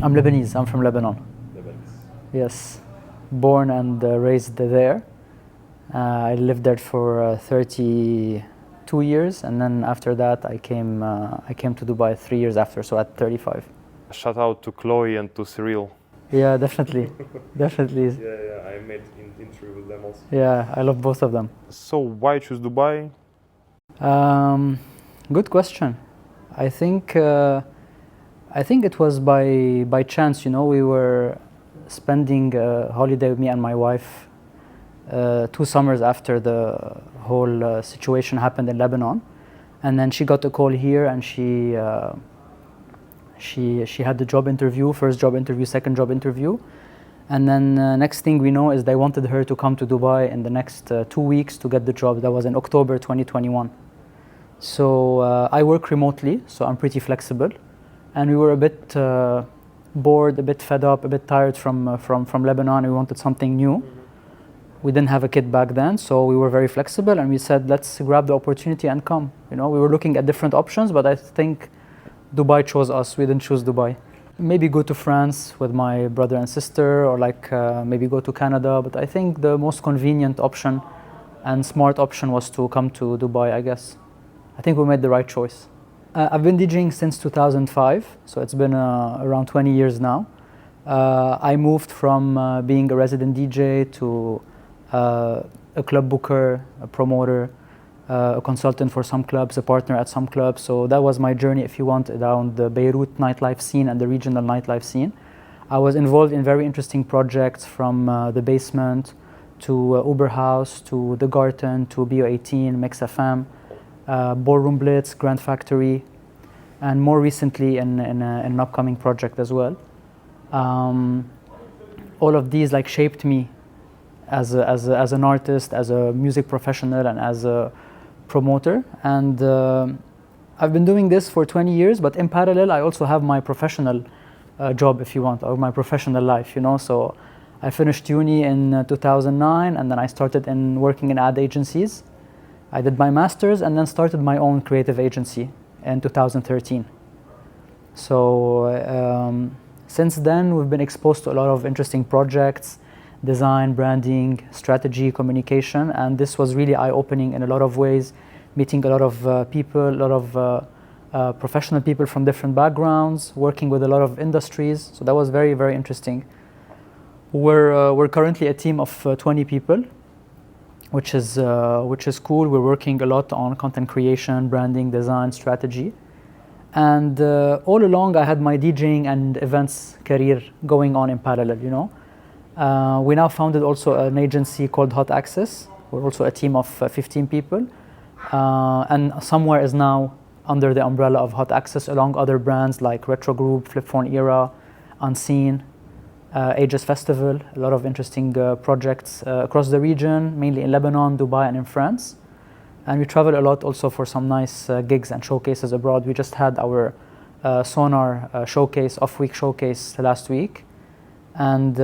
I'm Lebanese. I'm from Lebanon. Lebanese. Yes, born and raised there. I lived there for 32 years, and then after that I came to Dubai 3 years after, so at 35. Shout out to Chloe and to Cyril. Yeah, definitely, definitely. Yeah, I made an interview with them also. Yeah, I love both of them. So why choose Dubai? Good question. I think it was by chance. You know, we were spending a holiday with me and my wife 2 summers after the whole situation happened in Lebanon, and then she got a call here, and she had the job interview, first job interview, second job interview, and then next thing we know is they wanted her to come to Dubai in the next 2 weeks to get the job. That was in October 2021. So I work remotely, so I'm pretty flexible, and we were a bit bored, a bit fed up, a bit tired from Lebanon. We wanted something new. We didn't have a kid back then, so we were very flexible, and we said, let's grab the opportunity and come. You know, we were looking at different options, but I think Dubai chose us. We didn't choose Dubai. Maybe go to France with my brother and sister, or like maybe go to Canada, but I think the most convenient option and smart option was to come to Dubai, I guess. I think we made the right choice. I've been DJing since 2005, so it's been around 20 years now. I moved from being a resident DJ to a club booker, a promoter, a consultant for some clubs, a partner at some clubs. So that was my journey, if you want, around the Beirut nightlife scene and the regional nightlife scene. I was involved in very interesting projects, from the Basement to Uber House to The Garden to BO18, Mix FM, Ballroom Blitz, Grand Factory, and more recently in an upcoming project as well. All of these like shaped me as an artist, as a music professional, and as a promoter. And I've been doing this for 20 years, but in parallel I also have my professional job, if you want, or my professional life, you know. So I finished uni in 2009, and then I started working in ad agencies. I did my master's and then started my own creative agency in 2013. So since then we've been exposed to a lot of interesting projects, design, branding, strategy, communication, and this was really eye-opening in a lot of ways, meeting a lot of people, a lot of professional people from different backgrounds, working with a lot of industries. So that was very, very interesting. We're currently a team of 20 people, which is cool. We're working a lot on content creation, branding, design, strategy. And all along I had my DJing and events career going on in parallel, you know. We now founded also an agency called Hot Access. We're also a team of 15 people. And Somewhere is now under the umbrella of Hot Access, along other brands like Retro Group, Flip Phone Era, Unseen, Ages Festival, a lot of interesting projects across the region, mainly in Lebanon, Dubai, and in France. And we travel a lot also for some nice gigs and showcases abroad. We just had our Sonar showcase, off-week showcase last week. And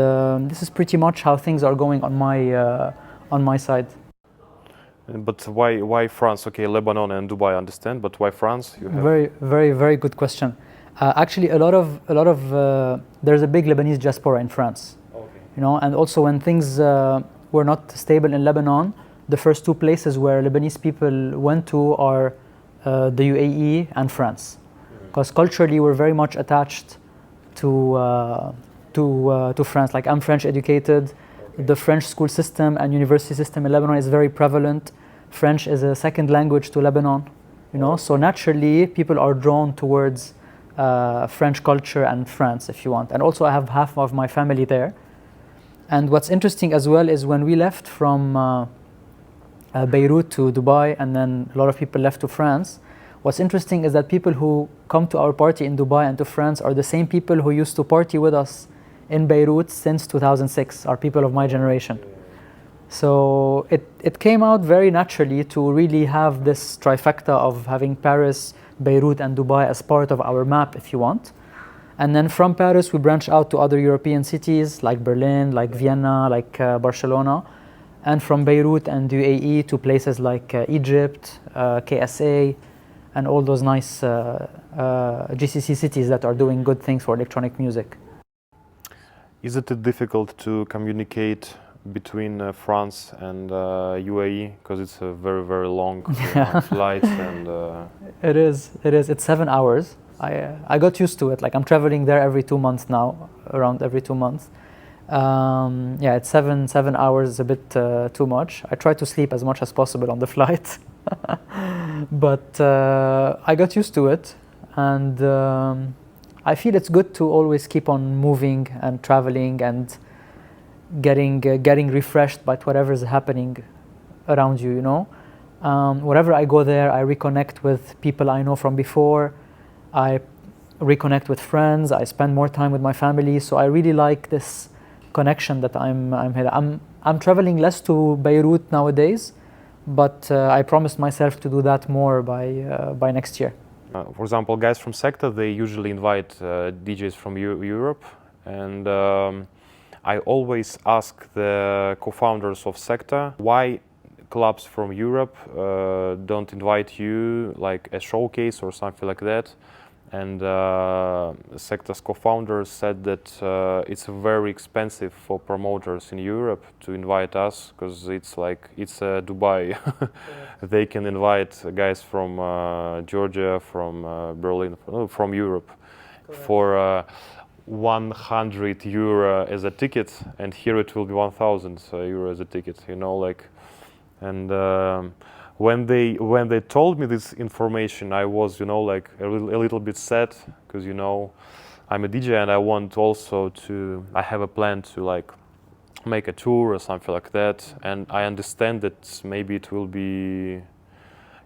this is pretty much how things are going on my side. But why France? Okay, Lebanon and Dubai, I understand, but why France? Very, very, very good question. Actually, a lot of there's a big Lebanese diaspora in France. Okay. You know, and also when things were not stable in Lebanon, the first 2 places where Lebanese people went to are the UAE and France, because culturally we're very much attached to France. Like, I'm French educated. Okay. The French school system and university system in Lebanon is very prevalent. French is a second language to Lebanon, you know. So naturally, people are drawn towards French culture and France, if you want. And also, I have half of my family there. And what's interesting as well is when we left from Beirut to Dubai, and then a lot of people left to France. What's interesting is that people who come to our party in Dubai and to France are the same people who used to party with us in Beirut since 2006, are people of my generation. So it came out very naturally to really have this trifecta of having Paris, Beirut, and Dubai as part of our map, if you want. And then from Paris, we branch out to other European cities like Berlin, like Vienna, like Barcelona. And from Beirut and UAE to places like Egypt, KSA, and all those nice GCC cities that are doing good things for electronic music. Is it difficult to communicate between France and UAE, because it's a very, very long flight? And It is. It's 7 hours. I got used to it. Like, I'm traveling there every 2 months now, around every 2 months. Yeah, it's 7 hours is a bit too much. I try to sleep as much as possible on the flight, but I got used to it, and I feel it's good to always keep on moving and traveling and getting refreshed by whatever's happening around you. You know, wherever I go there, I reconnect with people I know from before. I reconnect with friends. I spend more time with my family. So I really like this connection that I'm here. I'm traveling less to Beirut nowadays, but I promised myself to do that more by next year. For example, guys from Sector, they usually invite DJs from Europe, and I always ask the co-founders of Sector why clubs from Europe don't invite you, like a showcase or something like that. And Sector's co-founders said that it's very expensive for promoters in Europe to invite us, because it's Dubai. They can invite guys from Georgia, from Berlin, from Europe. Correct. For 100 euro as a ticket, and here it will be 1,000 euro as a ticket. You know, like, and. When they told me this information, I was, you know, like a little bit sad, because, you know, I'm a DJ and I want also I have a plan to like make a tour or something like that, and I understand that maybe it will be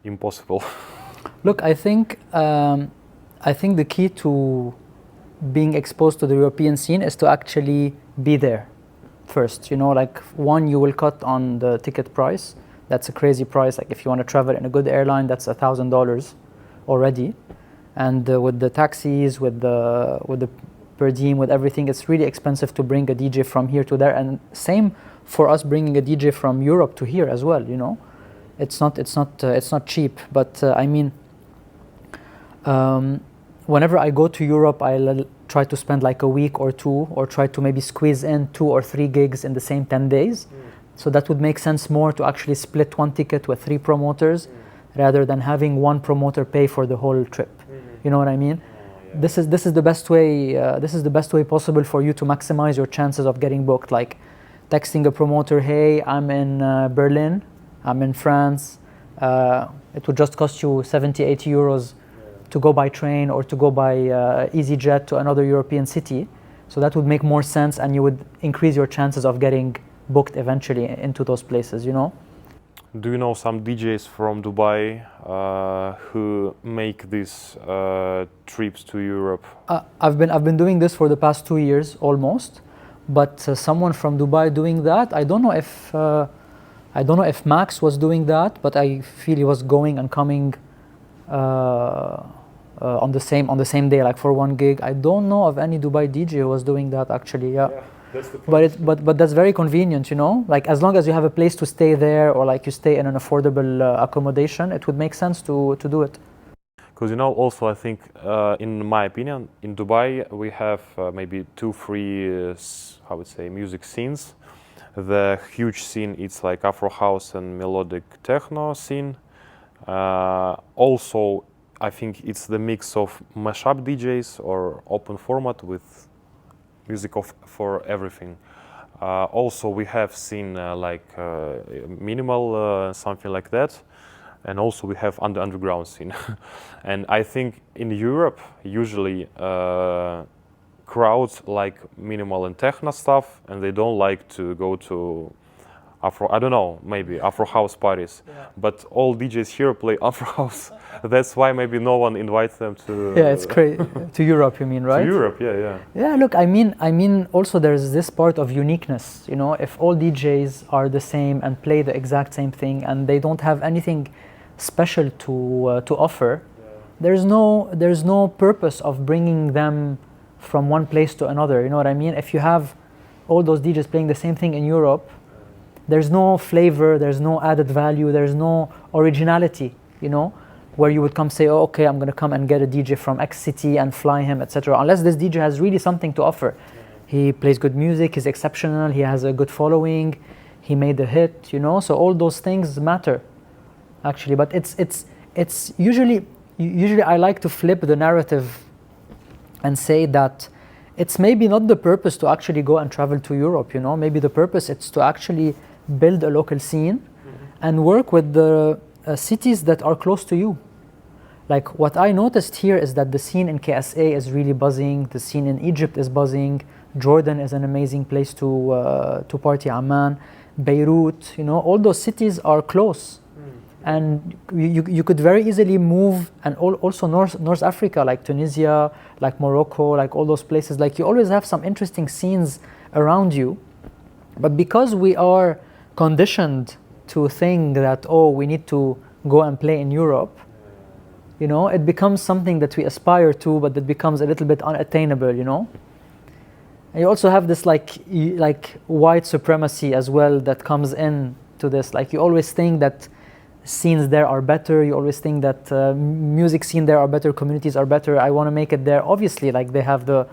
impossible. Look, I think the key to being exposed to the European scene is to actually be there first. You know, like, one, you will cut on the ticket price. That's a crazy price. Like, if you want to travel in a good airline, that's $1,000 already, and with the taxis, with the per diem, with everything, it's really expensive to bring a DJ from here to there. And same for us bringing a DJ from Europe to here as well. You know, it's not cheap. But I mean, whenever I go to Europe, I'll try to spend like a week or two, or try to maybe squeeze in 2 or 3 gigs in the same 10 days. So that would make sense more to actually split one ticket with 3 promoters, rather than having one promoter pay for the whole trip. You know what I mean? Yeah. This is the best way. This is the best way possible for you to maximize your chances of getting booked. Like texting a promoter, "Hey, I'm in Berlin. I'm in France. It would just cost you 70, 80 euros to go by train or to go by EasyJet to another European city." So that would make more sense, and you would increase your chances of getting booked eventually into those places, you know? Do you know some DJs from Dubai who make these trips to Europe? I've been doing this for the past 2 years almost, but someone from Dubai doing that, I don't know if Max was doing that, but I feel he was going and coming on the same day, like for one gig. I don't know of any Dubai DJ who was doing that actually. Yeah. That's the point. But that's very convenient, you know. Like, as long as you have a place to stay there, or like you stay in an affordable accommodation, it would make sense to do it. Because, you know, also I think, in my opinion, in Dubai we have maybe 2-3, I would say, music scenes. The huge scene, it's like Afro house and melodic techno scene. Also, I think it's the mix of mashup DJs or open format with music for everything. Also, we have seen like minimal, something like that, and also we have underground scene. And I think in Europe, usually crowds like minimal and techno stuff, and they don't like to go to Afro, I don't know, maybe Afro house parties. Yeah. But all DJs here play Afro house. That's why maybe no one invites them to. Yeah, it's crazy. To Europe, you mean, right? To Europe, yeah. Yeah, look, I mean, also there's this part of uniqueness. You know, if all DJs are the same and play the exact same thing, and they don't have anything special to offer, yeah, there's no purpose of bringing them from one place to another. You know what I mean? If you have all those DJs playing the same thing in Europe, there's no flavor, there's no added value, there's no originality, you know? where you would come say, oh, okay, I'm going to come and get a DJ from X city and fly him, etc. Unless this DJ has really something to offer. He plays good music, he's exceptional, he has a good following, he made a hit, you know. So all those things matter, actually. But it's usually I like to flip the narrative and say that it's maybe not the purpose to actually go and travel to Europe, you know. Maybe the purpose is to actually build a local scene and work with the cities that are close to you. Like what I noticed here is that the scene in KSA is really buzzing, the scene in Egypt is buzzing, Jordan is an amazing place to party, Amman, Beirut, you know, all those cities are close. And you could very easily move, and also North Africa, like Tunisia, like Morocco, like all those places, like you always have some interesting scenes around you. But because we are conditioned to think that, oh, we need to go and play in Europe, you know, it becomes something that we aspire to, but it becomes a little bit unattainable, you know. And you also have this like white supremacy as well that comes in to this. Like you always think that scenes there are better, you always think that music scene there are better, communities are better, I want to make it there. Obviously, like they have the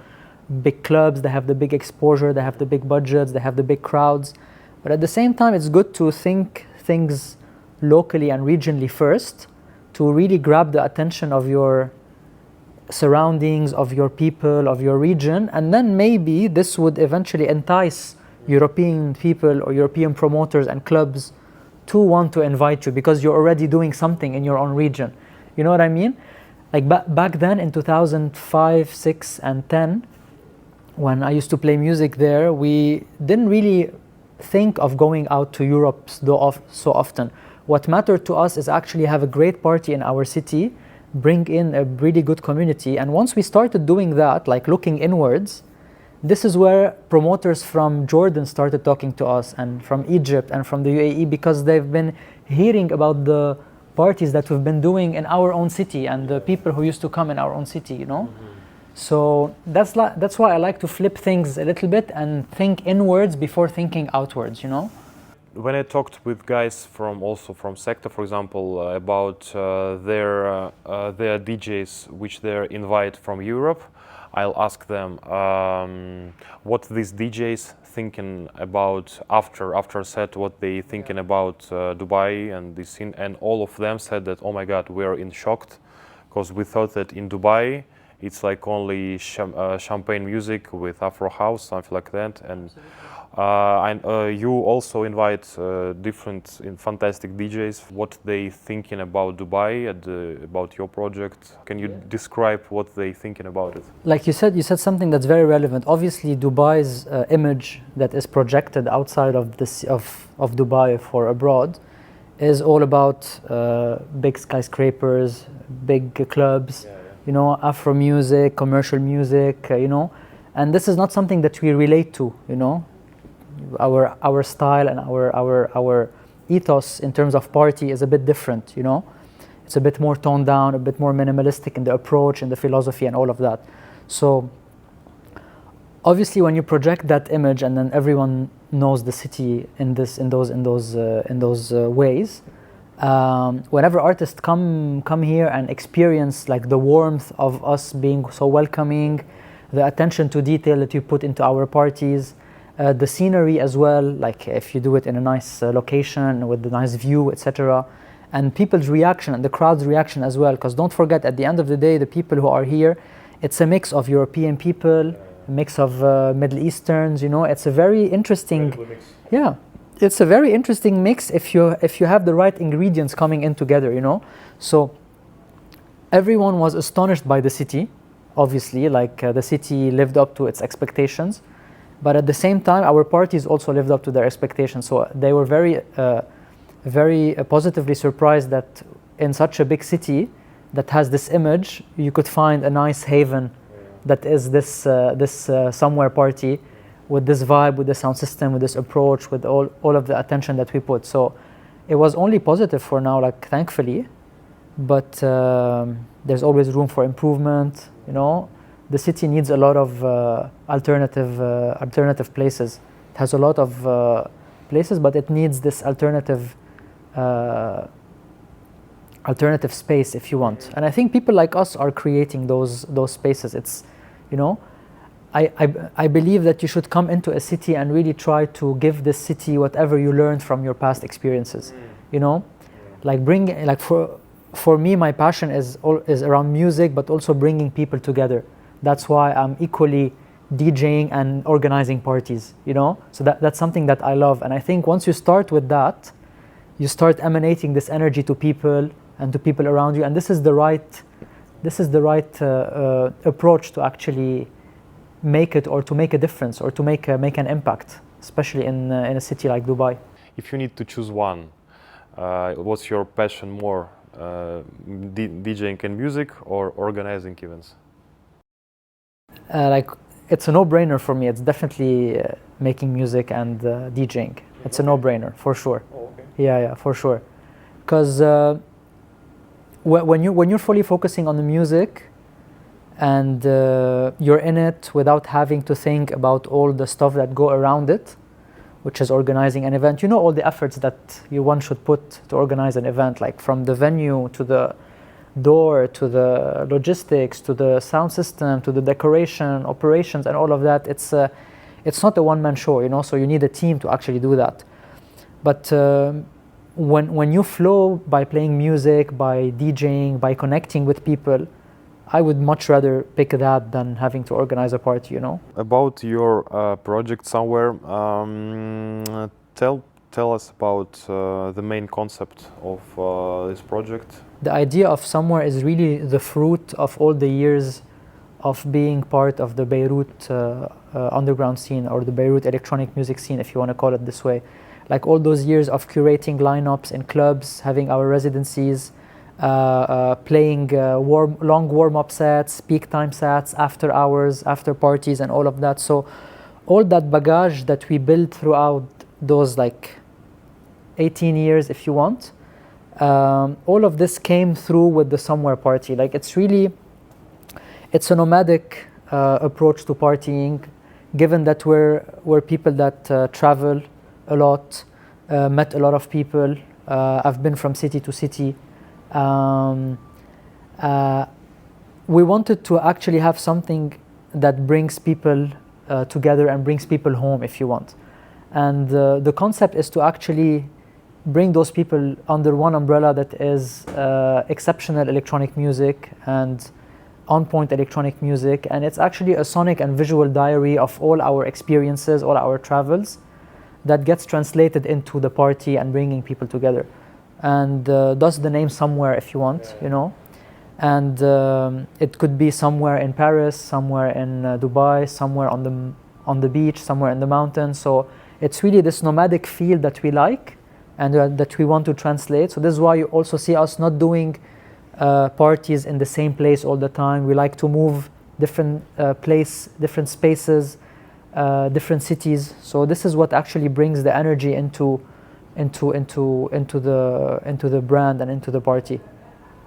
big clubs, they have the big exposure, they have the big budgets, they have the big crowds. But at the same time, it's good to think things locally and regionally first to really grab the attention of your surroundings, of your people, of your region, and then maybe this would eventually entice European people or European promoters and clubs to want to invite you because you're already doing something in your own region. You know what I mean? Like back then in 2005, 6 and 10, when I used to play music there, we didn't really think of going out to Europe so often. What mattered to us is actually have a great party in our city, bring in a really good community. And once we started doing that, like looking inwards, this is where promoters from Jordan started talking to us, and from Egypt and from the UAE, because they've been hearing about the parties that we've been doing in our own city and the people who used to come in our own city, you know. So that's why I like to flip things a little bit and think inwards before thinking outwards, you know. When I talked with guys from sector, for example, about their DJs which they invite from Europe, I'll ask them what these DJs thinking about after set, what they thinking about Dubai and this scene, and all of them said that, oh my God, we're in shocked because we thought that in Dubai it's like only champagne music with afro house, something like that. And you also invite different fantastic DJs. What they thinking about Dubai and about your project? Can you describe what they thinking about it? Like you said something that's very relevant. Obviously, Dubai's image that is projected outside of Dubai for abroad is all about big skyscrapers, big clubs, you know, Afro music, commercial music, you know, and this is not something that we relate to, you know. Our style and our ethos in terms of party is a bit different, you know. It's a bit more toned down, a bit more minimalistic in the approach and the philosophy and all of that. So obviously, when you project that image and then everyone knows the city in those ways, whenever artists come here and experience like the warmth of us being so welcoming, the attention to detail that you put into our parties, the scenery as well, like if you do it in a nice location with a nice view, etc., and people's reaction and the crowd's reaction as well, because don't forget, at the end of the day, the people who are here, it's a mix of European people, a mix of Middle Easterns, you know. It's a very interesting, it's a very interesting mix if you have the right ingredients coming in together, you know. So everyone was astonished by the city, obviously, like the city lived up to its expectations, but at the same time our parties also lived up to their expectations. So they were very positively surprised that in such a big city that has this image, you could find a nice haven that is this somewhere party with this vibe, with the sound system, with this approach, with all of the attention that we put. So it was only positive for now, like thankfully, but there's always room for improvement, you know. The city needs a lot of alternative places. It has a lot of places, but it needs this alternative alternative space, if you want. And I think people like us are creating those spaces. It's, you know, I believe that you should come into a city and really try to give this city whatever you learned from your past experiences. You know, like for me, my passion is around music, but also bringing people together. That's why I'm equally DJing and organizing parties. You know, so that's something that I love. And I think once you start with that, you start emanating this energy to people and to people around you. And this is the right approach to actually make it, or to make a difference, or to make an impact, especially in a city like Dubai. If you need to choose one, what's your passion more, DJing and music or organizing events? Like, it's a no-brainer for me. It's definitely making music and DJing. It's a no-brainer for sure. Oh, okay. Yeah, for sure. Because when you're fully focusing on the music, and you're in it without having to think about all the stuff that go around it, which is organizing an event. You know, all the efforts that one should put to organize an event, like from the venue to the door to the logistics to the sound system to the decoration, operations, and all of that. It's not a one-man show, you know, so you need a team to actually do that. But when you flow by playing music, by DJing, by connecting with people, I would much rather pick that than having to organize a party, you know. About your project somewhere, tell us about the main concept of this project. The idea of Somewhere is really the fruit of all the years of being part of the Beirut underground scene, or the Beirut electronic music scene, if you want to call it this way. Like all those years of curating lineups in clubs, having our residencies, playing long warm-up sets, peak time sets, after hours, after parties, and all of that. So all that baggage that we built throughout those like 18 years, if you want, all of this came through with the Somewhere party. Like it's a nomadic approach to partying, given that we're people that travel a lot, met a lot of people. I've been from city to city. We wanted to actually have something that brings people together and brings people home, if you want. And the concept is to actually bring those people under one umbrella that is exceptional electronic music and on-point electronic music. And it's actually a sonic and visual diary of all our experiences, all our travels, that gets translated into the party and bringing people together. And thus the name Somewhere, if you want, you know. And it could be somewhere in Paris, somewhere in Dubai, somewhere on the beach, somewhere in the mountains. So it's really this nomadic feel that we like and that we want to translate. So this is why you also see us not doing parties in the same place all the time. We like to move different different spaces, different cities. So this is what actually brings the energy into the brand and into the party.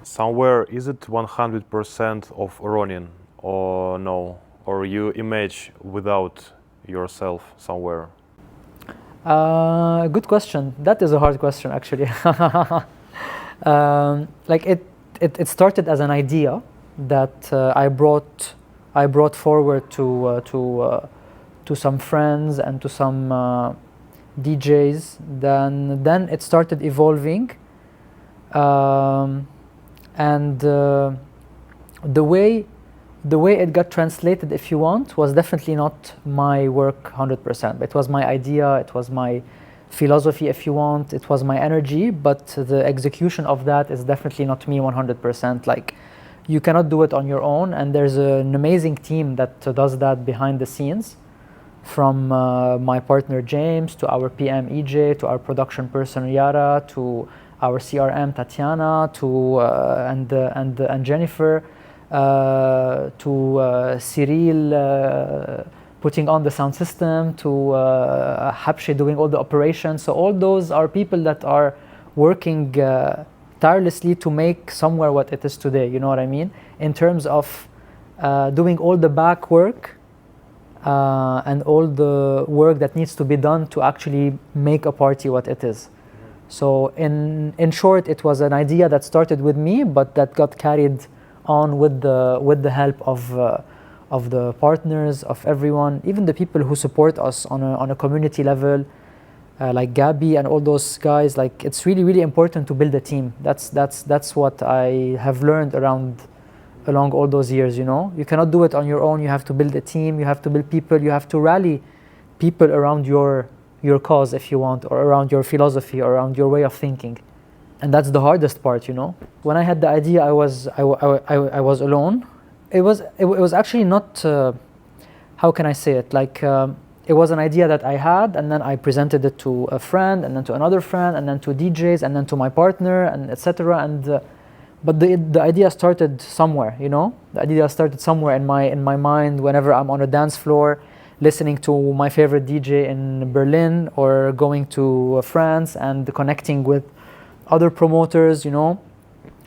Somewhere, is it 100% of Ronin or no? Or you image without yourself somewhere? Good question. That is a hard question, actually. Like it started as an idea that I brought forward to some friends and to some DJs. Then it started evolving, and the way it got translated, if you want, was definitely not my work 100%. It was my idea, it was my philosophy, if you want, it was my energy, but the execution of that is definitely not me 100%. Like, you cannot do it on your own, and there's an amazing team that does that behind the scenes, from my partner James, to our PM EJ, to our production person Yara, to our CRM Tatiana, to and Jennifer, to Cyril putting on the sound system, to Habshe doing all the operations. So all those are people that are working tirelessly to make Somewhere what it is today, you know what I mean? In terms of doing all the back work and all the work that needs to be done to actually make a party what it is. So in short, it was an idea that started with me, but that got carried on with the help of the partners, of everyone, even the people who support us on a community level, like Gabby and all those guys. Like, it's really, really important to build a team. That's what I have learned along all those years. You know, you cannot do it on your own. You have to build a team. You have to build people. You have to rally people around your cause, if you want, or around your philosophy, or around your way of thinking. And that's the hardest part, you know. When I had the idea, I was alone. It was actually not, how can I say it, like, it was an idea that I had, and then I presented it to a friend, and then to another friend, and then to DJs, and then to my partner, and etc. And but the idea started somewhere, you know. The idea started somewhere in my mind. Whenever I'm on a dance floor, listening to my favorite DJ in Berlin, or going to France and connecting with other promoters, you know,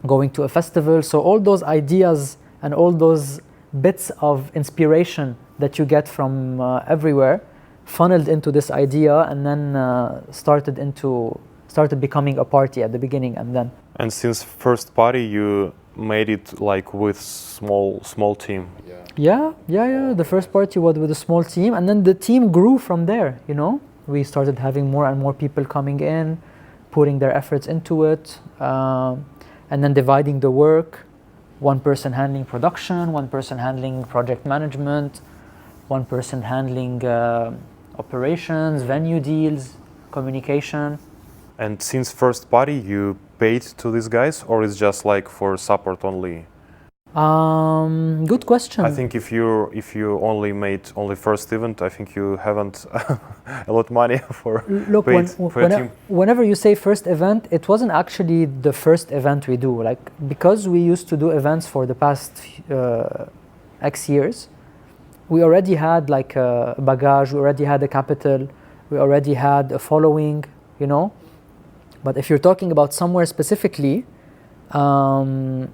going to a festival. So all those ideas and all those bits of inspiration that you get from everywhere funneled into this idea, and then started becoming a party at the beginning. And since first party, you made it like with small team. Yeah. The first party was with a small team, and then the team grew from there, you know. We started having more and more people coming in, putting their efforts into it, and then dividing the work. One person handling production, one person handling project management, one person handling operations, venue deals, communication. And since first party, you paid to these guys, or it's just like for support only? Good question. I think if you only made first event, I think you haven't a lot of money for Look, paid for a team. whenever you say first event, it wasn't actually the first event we do. Like, because we used to do events for the past X years, we already had like a bagage, we already had a capital, we already had a following, you know. But if you're talking about somewhere specifically, the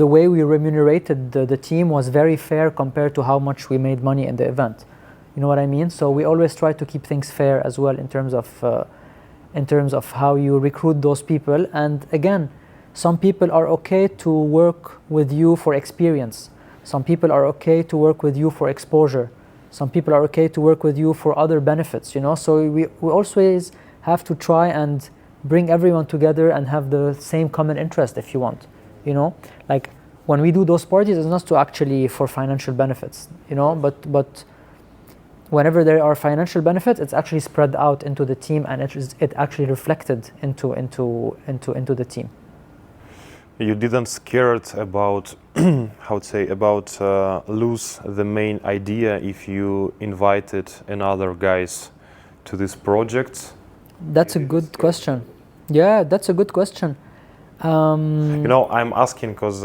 way we remunerated the team was very fair compared to how much we made money in the event. You know what I mean? So we always try to keep things fair as well in terms of how you recruit those people. And again, some people are okay to work with you for experience. Some people are okay to work with you for exposure. Some people are okay to work with you for other benefits, you know? So we always have to try and bring everyone together and have the same common interest, if you want, you know. Like, when we do those parties, it's not to actually for financial benefits, you know, but whenever there are financial benefits, it's actually spread out into the team, and it actually reflected into the team. You didn't scared about how to say about lose the main idea if you invited another guys to this project? That's a good question. Yeah, that's a good question. You know, I'm asking because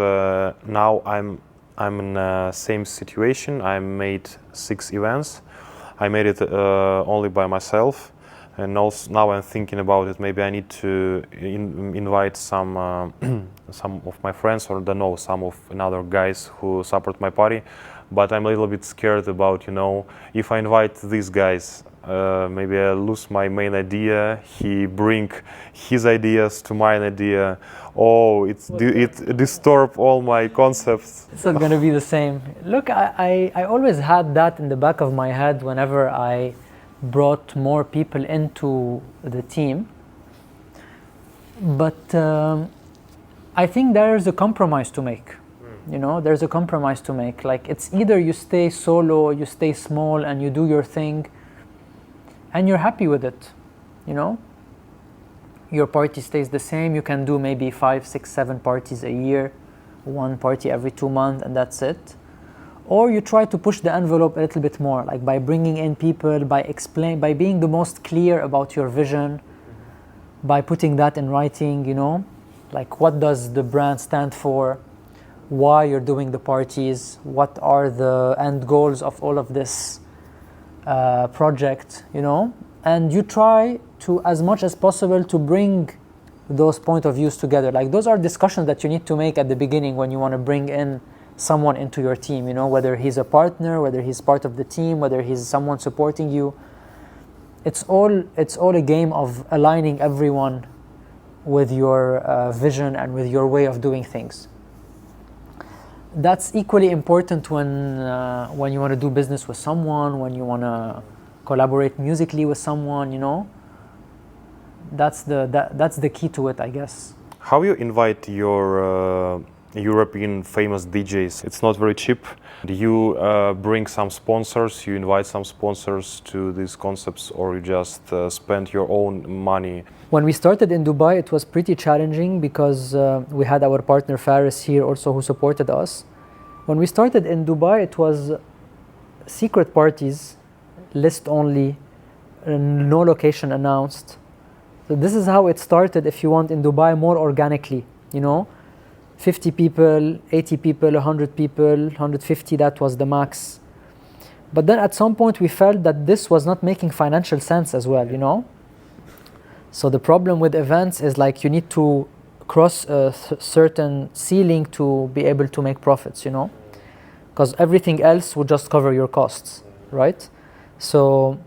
now I'm in the same situation. I made 6 events. I made it only by myself, and also now I'm thinking about it. Maybe I need to invite some of my friends, or don't know, some of another guys who support my party. But I'm a little bit scared about, you know, if I invite these guys, maybe I lose my main idea. He bring his ideas to my idea. Oh, it disturb all my concepts. It's not gonna be the same. Look, I always had that in the back of my head whenever I brought more people into the team. But I think there's a compromise to make. You know, there's a compromise to make. Like, it's either you stay solo, you stay small, and you do your thing, and you're happy with it, you know. Your party stays the same. You can do maybe 5, 6, 7 parties a year, 1 party every 2 months, and that's it. Or you try to push the envelope a little bit more, like by bringing in people, by being the most clear about your vision, by putting that in writing, you know, like, what does the brand stand for, why you're doing the parties, what are the end goals of all of this project, you know. And you try to, as much as possible, to bring those point of views together. Like, those are discussions that you need to make at the beginning when you want to bring in someone into your team, you know, whether he's a partner, whether he's part of the team, whether he's someone supporting you. it's all a game of aligning everyone with your vision and with your way of doing things. That's equally important when you want to do business with someone, when you want to collaborate musically with someone, you know. That's the key to it, I guess. How you invite your European famous DJs? It's not very cheap. Do you bring some sponsors? You invite some sponsors to these concepts, or you just spend your own money? When we started in Dubai, it was pretty challenging because we had our partner Faris here also who supported us. When we started in Dubai, it was secret parties, list only, no location announced. So this is how it started, if you want, in Dubai, more organically, you know. 50 people, 80 people, 100 people, 150, that was the max. But then at some point we felt that this was not making financial sense as well, you know. So the problem with events is like you need to cross a certain ceiling to be able to make profits, you know, because everything else would just cover your costs, right? So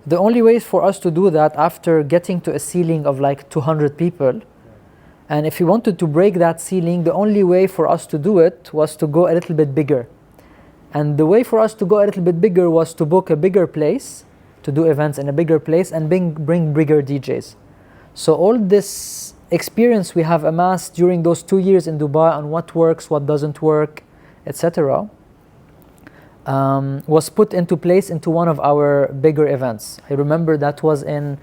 the only way for us to do that after getting to a ceiling of like 200 people, and if we wanted to break that ceiling, the only way for us to do it was to go a little bit bigger. And the way for us to go a little bit bigger was to book a bigger place, to do events in a bigger place, and bring bigger DJs. So all this experience we have amassed during those 2 years in Dubai on what works, what doesn't work, etc., was put into place into one of our bigger events. I remember that was in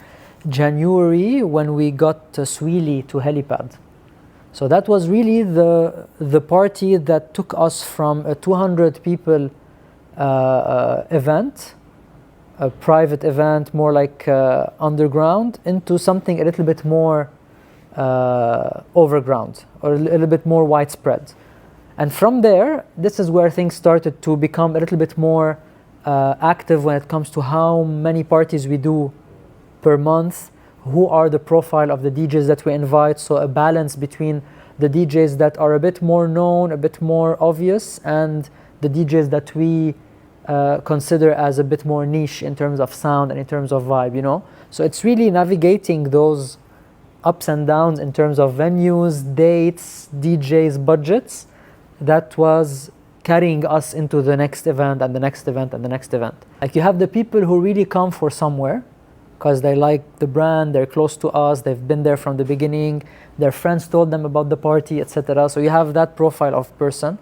January when we got Swili to helipad. So that was really the party that took us from a 200 people event, a private event, more like underground, into something a little bit more overground, or a little bit more widespread. And from there, this is where things started to become a little bit more active when it comes to how many parties we do per month, who are the profile of the DJs that we invite, so a balance between the DJs that are a bit more known, a bit more obvious, and the DJs that we consider as a bit more niche in terms of sound and in terms of vibe, you know. So it's really navigating those ups and downs in terms of venues, dates, DJs, budgets, that was carrying us into the next event and the next event and the next event. Like, you have the people who really come for somewhere because they like the brand, they're close to us, they've been there from the beginning, their friends told them about the party, etc. So you have that profile of person.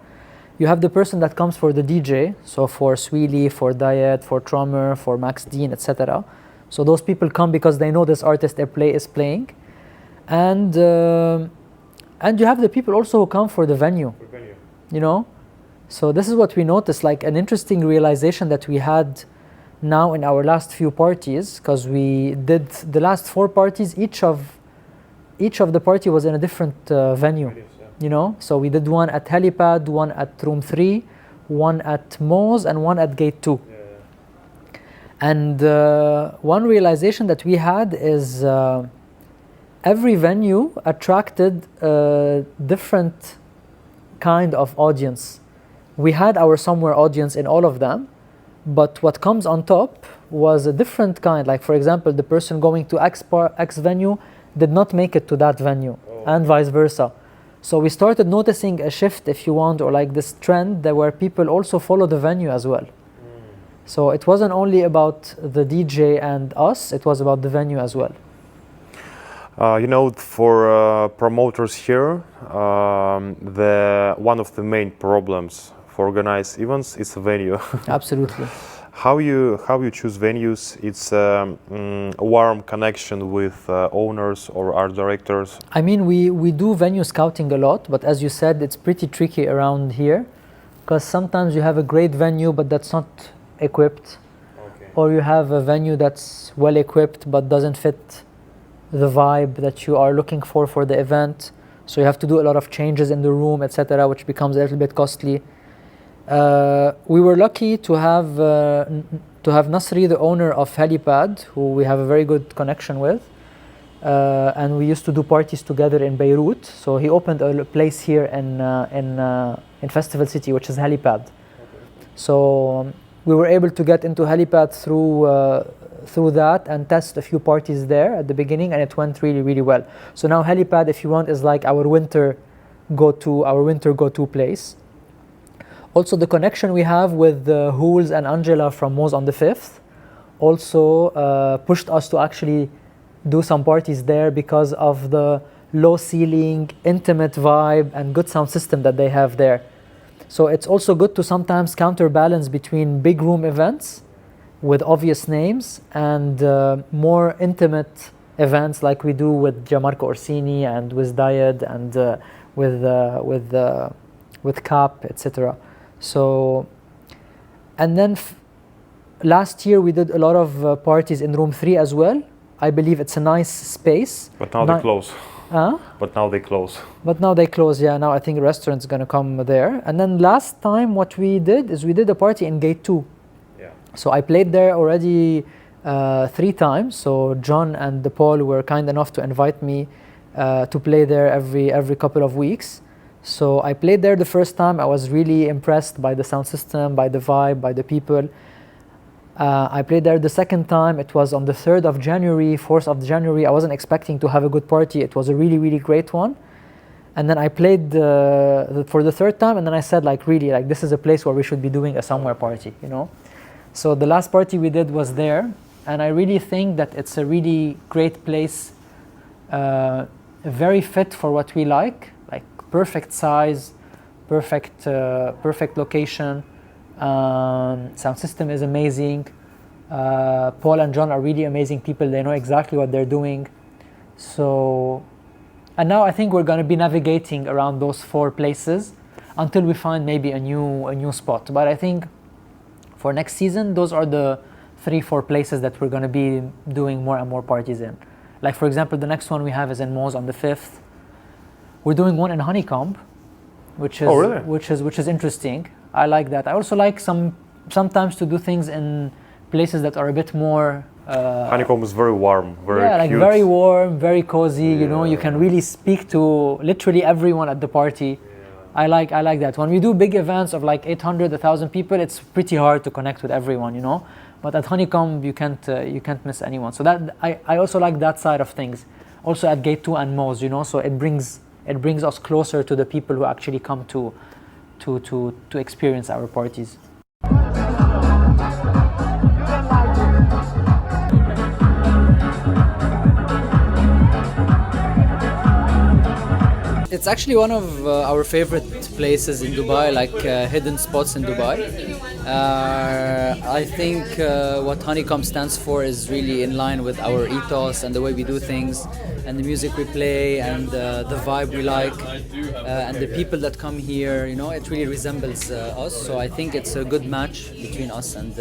You have the person that comes for the DJ, so for Swili, for Diet, for Trummer, for Max Dean, etc. So those people come because they know this artist is playing. And you have the people also who come for the venue, you know. So this is what we noticed, like an interesting realization that we had now in our last few parties, because we did the last 4 parties, each of the party was in a different venue, you know. So we did one at Helipad, one at Room 3, one at Mo's, and one at Gate 2. And one realization that we had is every venue attracted a different kind of audience. We had our somewhere audience in all of them, but what comes on top was a different kind. Like, for example, the person going to X venue did not make it to that venue, and vice versa. So we started noticing a shift, if you want, or like this trend that where people also follow the venue as well. So it wasn't only about the DJ and us, it was about the venue as well. You know, for promoters here, one of the main problems for organized events is the venue. Absolutely. How you choose venues? It's a warm connection with owners or art directors. I mean, we do venue scouting a lot, but as you said, it's pretty tricky around here, because sometimes you have a great venue but that's not equipped, or you have a venue that's well equipped but doesn't fit the vibe that you are looking for the event. So you have to do a lot of changes in the room, etc., which becomes a little bit costly. We were lucky to have Nasri, the owner of Helipad, who we have a very good connection with, and we used to do parties together in Beirut. So he opened a place here in Festival City, which is Helipad. So we were able to get into Helipad through that and test a few parties there at the beginning, and it went really, really well. So now Helipad, if you want, is like our winter go-to place. Also, the connection we have with Hools and Angela from Moz on the 5th also pushed us to actually do some parties there because of the low ceiling, intimate vibe, and good sound system that they have there. So it's also good to sometimes counterbalance between big room events with obvious names and more intimate events like we do with Gianmarco Orsini and with Diet and with Cap, etc. So, and then last year we did a lot of parties in room 3 as well. I believe it's a nice space. But now they close. But now they close. But now they close, yeah. Now I think a restaurant's gonna come there. And then last time what we did is we did a party in gate 2. Yeah. So I played there already 3 times. So John and Paul were kind enough to invite me to play there every couple of weeks. So I played there the first time. I was really impressed by the sound system, by the vibe, by the people. I played there the second time. It was on the 3rd of January, 4th of January. I wasn't expecting to have a good party. It was a really, really great one. And then I played for the 3rd time, and then I said, like, really, like, this is a place where we should be doing a somewhere party, you know? So the last party we did was there, and I really think that it's a really great place, very fit for what we like perfect size, perfect location. Sound system is amazing. Paul and John are really amazing people. They know exactly what they're doing. So, and now I think we're going to be navigating around those 4 places until we find maybe a new spot. But I think for next season, those are the 3-4 places that we're going to be doing more and more parties in. Like, for example, the next one we have is in Moz on the 5th. We're doing one in Honeycomb, which is really? which is interesting. I like that. I also like sometimes to do things in places that are a bit more. Honeycomb is very warm, very like cute. very warm, very cozy. Yeah. You know, you can really speak to literally everyone at the party. Yeah. I like that. When we do big events of like 800, 1,000 people, it's pretty hard to connect with everyone. You know, but at Honeycomb you can't miss anyone. So that I also like that side of things. Also at Gate 2 and Moz, you know, so it brings us closer to the people who actually come to experience our parties. It's actually one of our favorite places in Dubai, like hidden spots in Dubai. I think what Honeycomb stands for is really in line with our ethos and the way we do things, and the music we play, and the vibe we like, and the people that come here. You know, it really resembles us. So I think it's a good match between us and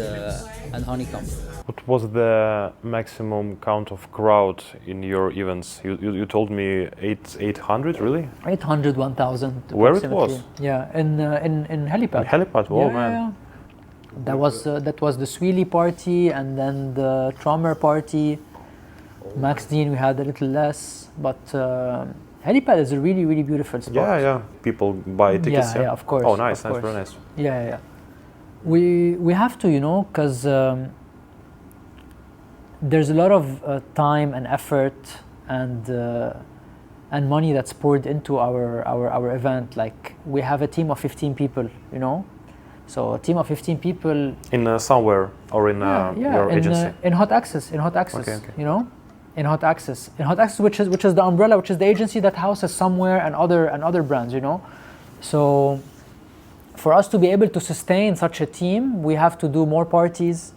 Honeycomb. What was the maximum count of crowd in your events? You told me 800, really? 800, 1,000. Where it was? Yeah, in Helipad. In Helipad, oh yeah, man. Yeah. That was the Sweely party, and then the Trommer party. Max Dean we had a little less, but Helipad is a really, really beautiful spot. Yeah. People buy tickets. Yeah, of course. Oh, nice, of course. Very nice. Yeah. We have to, you know, because there's a lot of time and effort and money that's poured into our event. Like, we have a team of 15 people, you know. So a team of 15 people in somewhere or in your agency. In Hot Access. Okay. You know, in Hot Access, which is the umbrella, which is the agency that houses Somewhere and other brands. You know, so for us to be able to sustain such a team, we have to do more parties.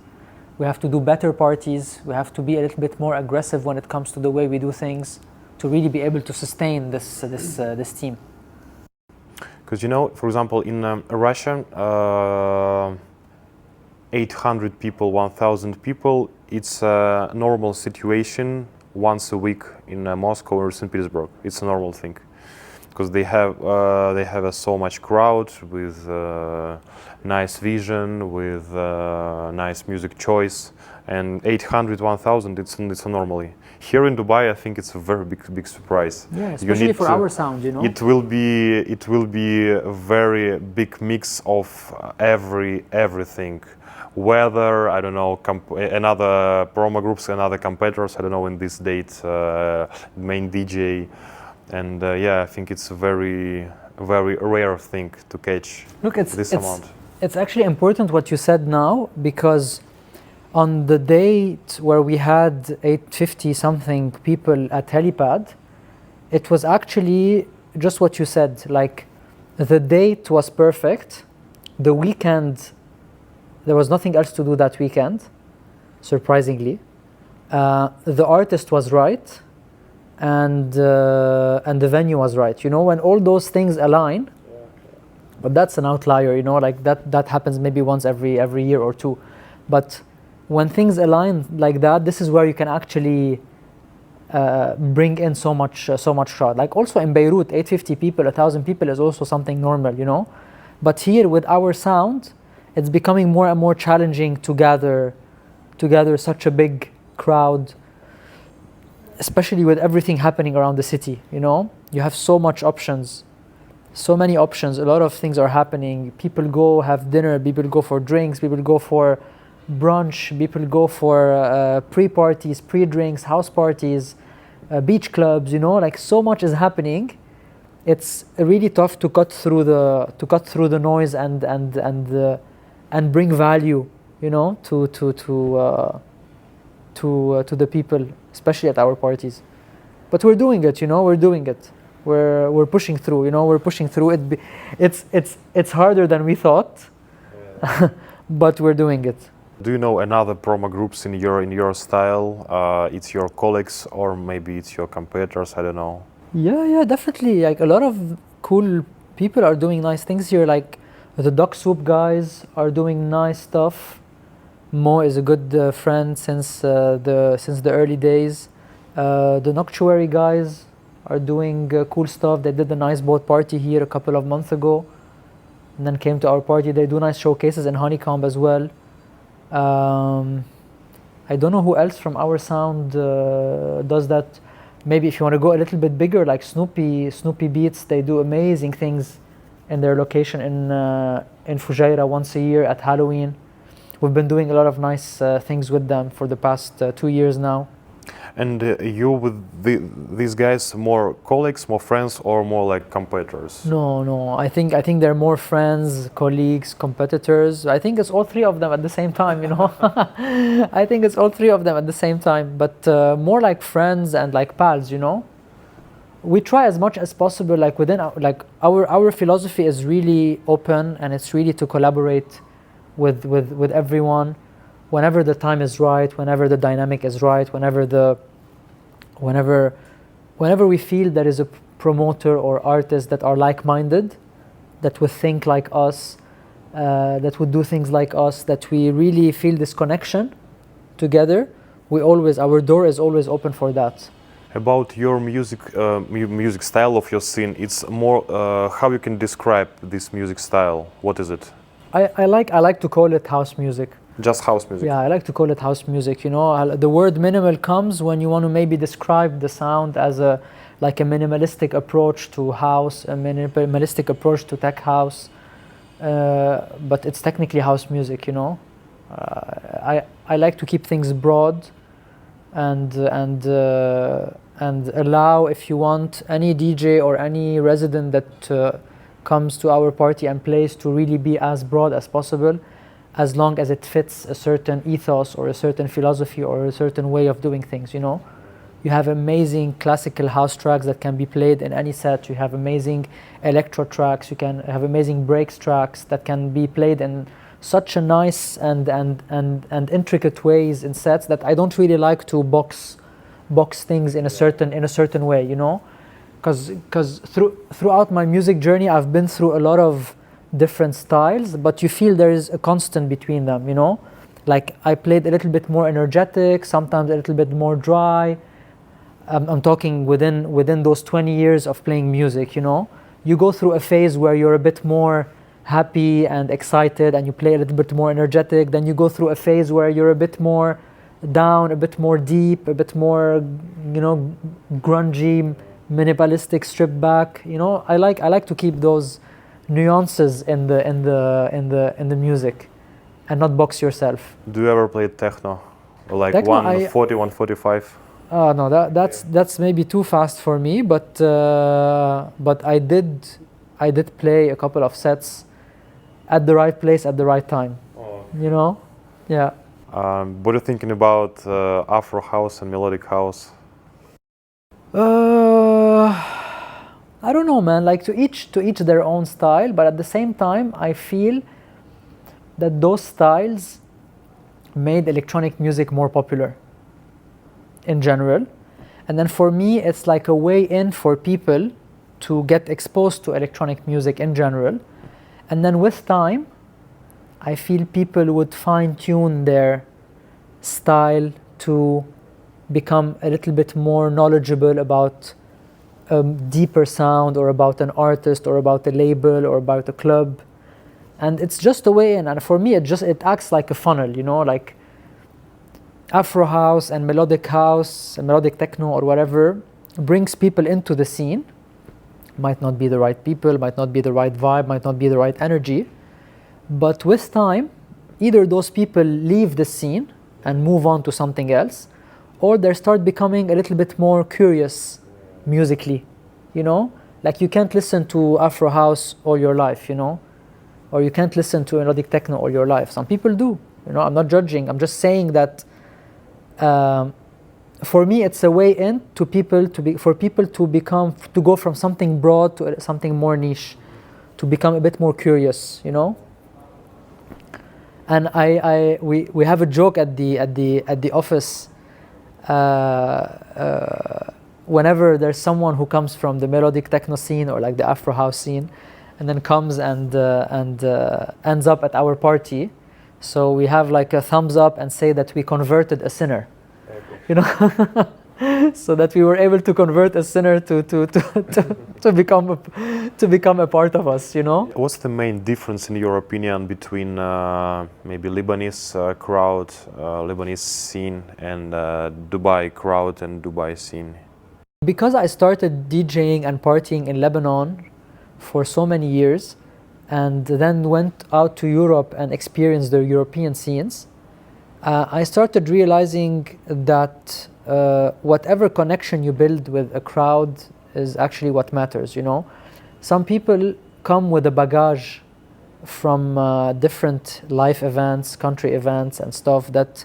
We have to do better parties. We have to be a little bit more aggressive when it comes to the way we do things to really be able to sustain this team. Because, you know, for example, in Russia, 800 people, 1,000 people, it's a normal situation once a week in Moscow or St. Petersburg. It's a normal thing. Because they have so much crowd with nice vision, with nice music choice, and 800, 1,000, it's a normally. Here in Dubai, I think it's a very big surprise. Yeah, especially for our sound, you know. It will be a very big mix of everything. weather, I don't know, another promo groups and other competitors, I don't know, in this date, main DJ. And yeah, I think it's a very rare thing to catch. Look, amount. It's actually important what you said now, because on the date where we had 850 something people at helipad, it was actually just what you said. Like, the date was perfect. The weekend, there was nothing else to do that weekend, surprisingly. The artist was right, and the venue was right. You know, when all those things align, but that's an outlier. You know, like that happens maybe once every year or two. But when things align like that, this is where you can actually bring in so much crowd. Like also in Beirut, 850 people, 1,000 people is also something normal, you know. But here with our sound, it's becoming more and more challenging to gather such a big crowd, especially with everything happening around the city. You know, you have so much options, so many options. A lot of things are happening. People go have dinner. People go for drinks. People go for brunch. People go for pre-parties, pre-drinks, house parties, beach clubs. You know, like so much is happening. It's really tough to cut through the noise and bring value, you know, to the people, especially at our parties. But we're doing it, you know. We're doing it. We're pushing through, you know. We're pushing through it. It's harder than we thought, but we're doing it. Do you know another promo groups in your style? It's your colleagues or maybe it's your competitors? I don't know. Yeah, definitely. Like a lot of cool people are doing nice things here. Like the Duck Soup guys are doing nice stuff. Mo is a good friend since the early days. The Noctuary guys are doing cool stuff. They did a nice boat party here a couple of months ago, and then came to our party. They do nice showcases in Honeycomb as well. I don't know who else from our sound does that. Maybe if you want to go a little bit bigger, like Snoopy Beats, they do amazing things in their location in Fujairah once a year at Halloween. We've been doing a lot of nice things with them for the past 2 years now. And you with these guys, more colleagues, more friends, or more like competitors? No. I think they're more friends, colleagues, competitors. I think it's all three of them at the same time, you know. I think it's all three of them at the same time, but more like friends and like pals, you know. We try as much as possible, like within our philosophy is really open, and it's really to collaborate with everyone. Whenever the time is right, whenever the dynamic is right, whenever we feel there is a promoter or artist that are like-minded, that would think like us, that would do things like us, that we really feel this connection together, our door is always open for that. About your music style of your scene, it's more how you can describe this music style. What is it? I like to call it house music. Just house music? Yeah, I like to call it house music. You know, the word minimal comes when you want to maybe describe the sound as a minimalistic approach to house, a minimalistic approach to tech house. But it's technically house music, you know. I like to keep things broad and allow, if you want, any DJ or any resident that comes to our party and plays to really be as broad as possible, as long as it fits a certain ethos or a certain philosophy or a certain way of doing things, you know. You have amazing classical house tracks that can be played in any set. You have amazing electro tracks. You can have amazing breaks tracks that can be played in such a nice and intricate ways in sets that I don't really like to box things in a certain way, you know. Because throughout my music journey, I've been through a lot of different styles, but you feel there is a constant between them, you know. Like I played a little bit more energetic, sometimes a little bit more dry. I'm talking within those 20 years of playing music, you know. You go through a phase where you're a bit more happy and excited and you play a little bit more energetic. Then you go through a phase where you're a bit more down, a bit more deep, a bit more, you know, grungy, minimalistic, stripped back. You know, I like to keep those nuances in the music, and not box yourself. Do you ever play techno? Or like Techno, 140, 145? No, that's maybe too fast for me. But I did play a couple of sets at the right place at the right time. Oh. You know, yeah. What are you thinking about afro house and melodic house? I don't know, man. Like to each their own style, but at the same time, I feel that those styles made electronic music more popular in general. And then for me, it's like a way in for people to get exposed to electronic music in general. And then with time, I feel people would fine-tune their style to become a little bit more knowledgeable about a deeper sound, or about an artist, or about a label, or about a club. And it's just a way in. And for me, it acts like a funnel, you know, like afro house and melodic techno or whatever brings people into the scene. Might not be the right people, might not be the right vibe, might not be the right energy. But with time, either those people leave the scene and move on to something else, or they start becoming a little bit more curious musically, you know? Like you can't listen to afro house all your life, you know? Or you can't listen to melodic techno all your life. Some people do, you know? I'm not judging, I'm just saying that for me, it's a way in to people to go from something broad to something more niche, to become a bit more curious, you know. And we have a joke at the office. Whenever there's someone who comes from the melodic techno scene or like the afro house scene, and then comes and ends up at our party. So we have like a thumbs up and say that we converted a sinner, you know, so that we were able to convert a sinner to become a part of us, you know. What's the main difference in your opinion between maybe Lebanese crowd, Lebanese scene, and Dubai crowd and Dubai scene? Because I started DJing and partying in Lebanon for so many years, and then went out to Europe and experienced the European scenes, I started realizing that whatever connection you build with a crowd is actually what matters, you know. Some people come with a baggage from different life events, country events and stuff, that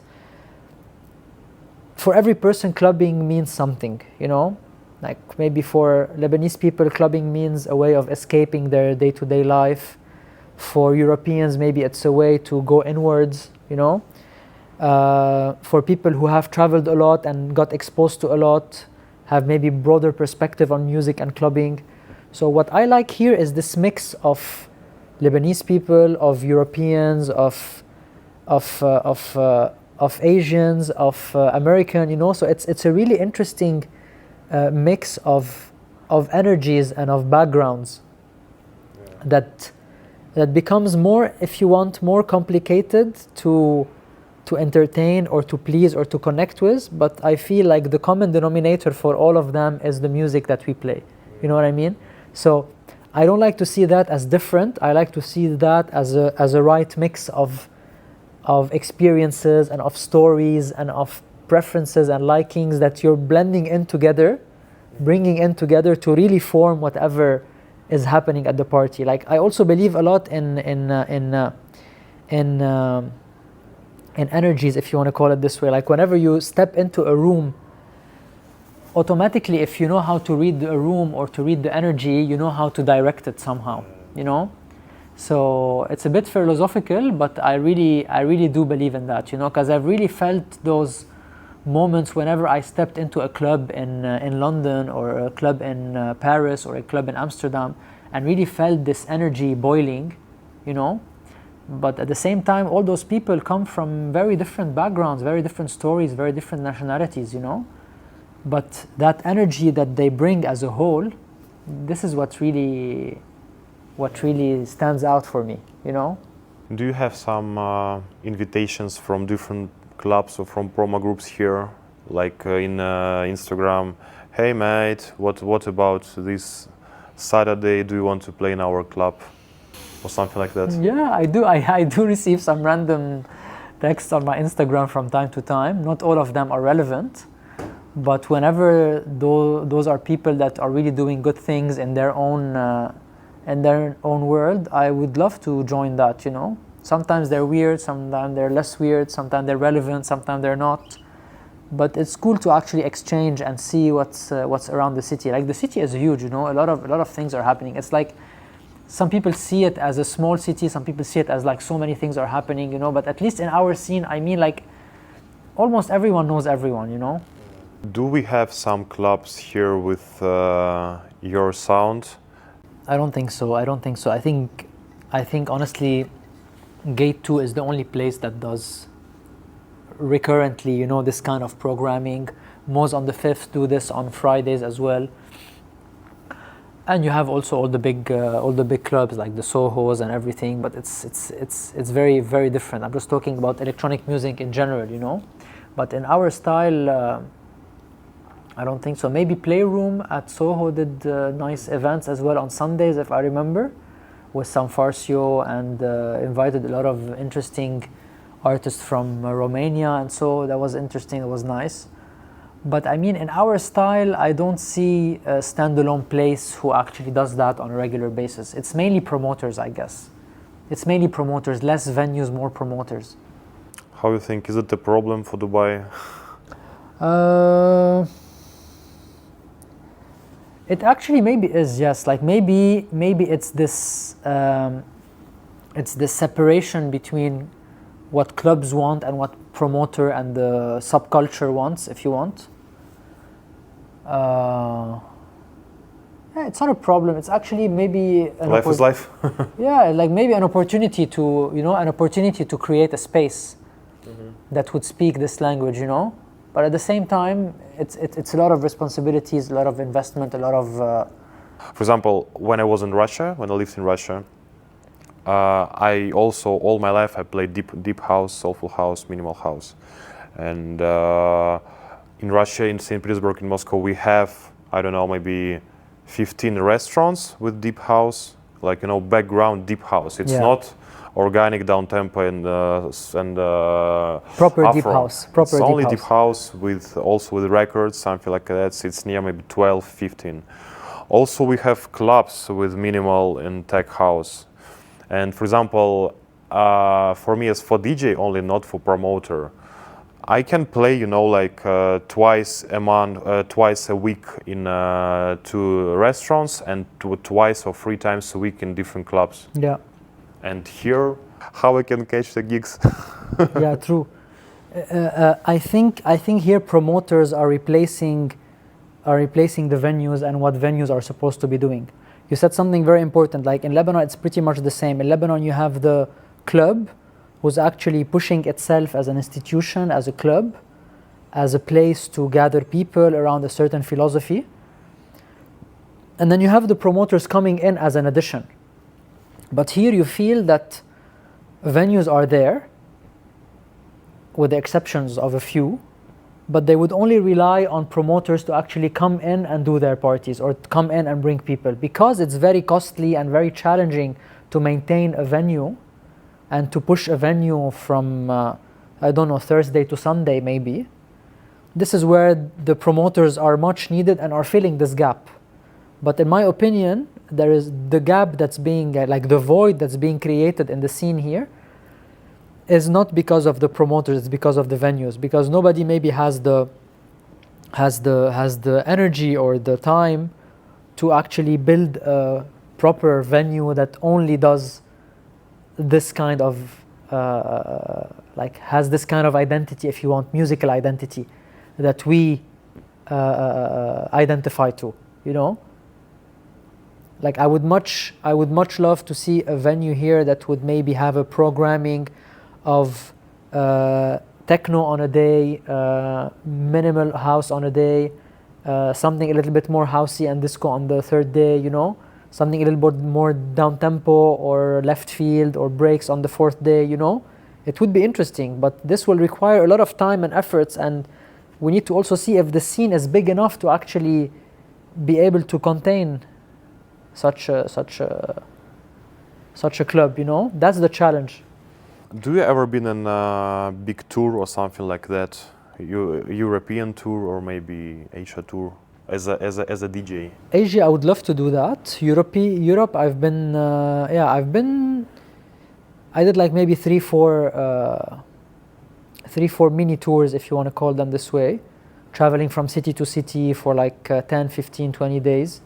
for every person clubbing means something, you know. Like maybe for Lebanese people, clubbing means a way of escaping their day-to-day life. For Europeans, maybe it's a way to go inwards, you know. For people who have traveled a lot and got exposed to a lot, have maybe broader perspective on music and clubbing. So what I like here is this mix of Lebanese people, of Europeans, of Asians, of American, you know. So it's a really interesting mix of energies and of backgrounds that becomes more, if you want, more complicated to entertain or to please or to connect with. But I feel like the common denominator for all of them is the music that we play. You know what I mean? So I don't like to see that as different. I like to see that as a right mix of experiences and of stories and of preferences and likings that you're blending in together, bringing in together to really form whatever is happening at the party. Like I also believe a lot in energies, if you want to call it this way. Like whenever you step into a room, automatically, if you know how to read a room or to read the energy, you know how to direct it somehow, you know. So it's a bit philosophical, but I really do believe in that, you know, because I've really felt those moments whenever I stepped into a club in London, or a club in Paris, or a club in Amsterdam, and really felt this energy boiling, you know. But at the same time, all those people come from very different backgrounds, very different stories, very different nationalities, you know. But that energy that they bring as a whole, this is what really stands out for me, you know. Do you have some invitations from different clubs or from promo groups here, like in Instagram? Hey mate, what about this Saturday? Do you want to play in our club? or something like that? Yeah, I do. I do receive some random texts on my Instagram from time to time. Not all of them are relevant, but whenever those are people that are really doing good things in their own world, I would love to join that. You know, sometimes they're weird, sometimes they're less weird, sometimes they're relevant, sometimes they're not. But it's cool to actually exchange and see what's around the city. Like the city is huge. You know, a lot of things are happening. It's like some people see it as a small city, some people see it as like so many things are happening, you know, but at least in our scene, I mean, like almost everyone knows everyone, you know. Do we have some clubs here with your sound? I don't think so. I think honestly, Gate 2 is the only place that does recurrently, you know, this kind of programming. Moz on the 5th do this on Fridays as well. And you have also all the big clubs like the Sohos and everything, but it's very, very different. I'm just talking about electronic music in general, you know. But in our style, I don't think so. Maybe Playroom at Soho did nice events as well on Sundays, if I remember, with some Farcio, and invited a lot of interesting artists from Romania, and so that was interesting. It was nice. But I mean, in our style, I don't see a standalone place who actually does that on a regular basis. It's mainly promoters, I guess. It's mainly promoters, less venues, more promoters. How do you think? Is it a problem for Dubai? It actually maybe is, yes. Like maybe it's this separation between what clubs want and what promoter and the subculture wants, if you want. Yeah, it's not a problem. It's actually maybe Life is life. yeah, like maybe an opportunity to, you know, an opportunity to create a space that would speak this language, you know. But at the same time, it's a lot of responsibilities, a lot of investment, a lot of. For example, when I was in Russia, when I lived in Russia, I also all my life I played deep house, soulful house, minimal house, and in Russia, in St. Petersburg, in Moscow, we have, I don't know, maybe 15 restaurants with deep house, like, you know, background deep house. It's not organic down tempo and proper afro. Deep house. Proper it's only deep deep house with also with records, something like that. It's near maybe 12, 15. Also, we have clubs with minimal and tech house. And for example, for me as for DJ only, not for promoter, I can play, you know, like twice a month, twice a week in 2 restaurants, and twice or 3 times a week in different clubs. Yeah. And here, how I can catch the gigs? Yeah, true. I think here promoters are replacing the venues and what venues are supposed to be doing. You said something very important. Like in Lebanon, it's pretty much the same. In Lebanon, you have the club, who's actually pushing itself as an institution, as a club, as a place to gather people around a certain philosophy. And then you have the promoters coming in as an addition. But here you feel that venues are there, with the exceptions of a few, but they would only rely on promoters to actually come in and do their parties or come in and bring people, because it's very costly and very challenging to maintain a venue and to push a venue from, I don't know, Thursday to Sunday maybe. This is where the promoters are much needed and are filling this gap. But in my opinion, there is the gap that's being, like the void that's being created in the scene here, is not because of the promoters, it's because of the venues. Because nobody maybe has the energy or the time to actually build a proper venue that only does this kind of, like has this kind of identity, if you want, musical identity that we identify to, you know. Like I would much love to see a venue here that would maybe have a programming of techno on a day, minimal house on a day, something a little bit more housey and disco on the 3rd day, you know, something a little bit more down tempo or left field or breaks on the 4th day, you know. It would be interesting, but this will require a lot of time and efforts, and we need to also see if the scene is big enough to actually be able to contain such such a club, you know. That's the challenge. Do you ever been on a big tour or something like that? European tour or maybe Asia tour as a DJ? Asia, I would love to do that. Europe, I've been, I did like maybe three, four mini tours, if you want to call them this way, traveling from city to city for like 10, 15, 20 days.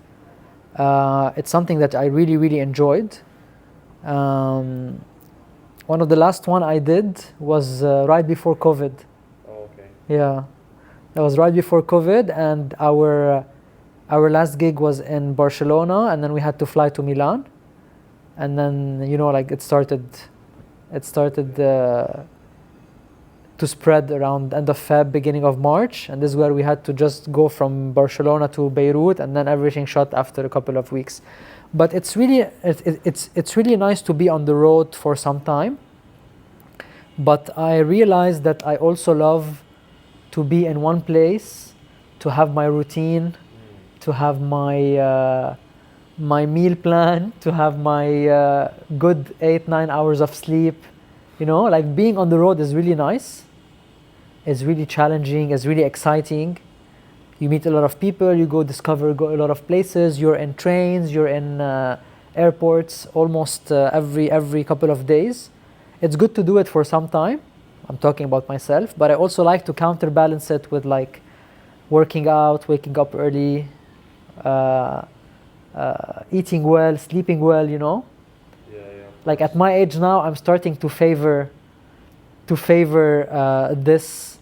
It's something that I really, really enjoyed. One of the last one I did was right before COVID. Oh, okay. Yeah, that was right before COVID, and our last gig was in Barcelona, and then we had to fly to Milan, and then you know, like it started to spread around end of Feb, beginning of March, and this is where we had to just go from Barcelona to Beirut, and then everything shut after a couple of weeks. But it's really nice to be on the road for some time. But I realized that I also love to be in one place, to have my routine, to have my my meal plan, to have my good 8-9 hours of sleep. You know, like being on the road is really nice. It's really challenging. It's really exciting. You meet a lot of people, you go a lot of places, you're in trains, you're in airports almost every couple of days. It's good to do it for some time. I'm talking about myself, but I also like to counterbalance it with like working out, waking up early, eating well, sleeping well, you know? Yeah. Like at my age now, I'm starting to favor this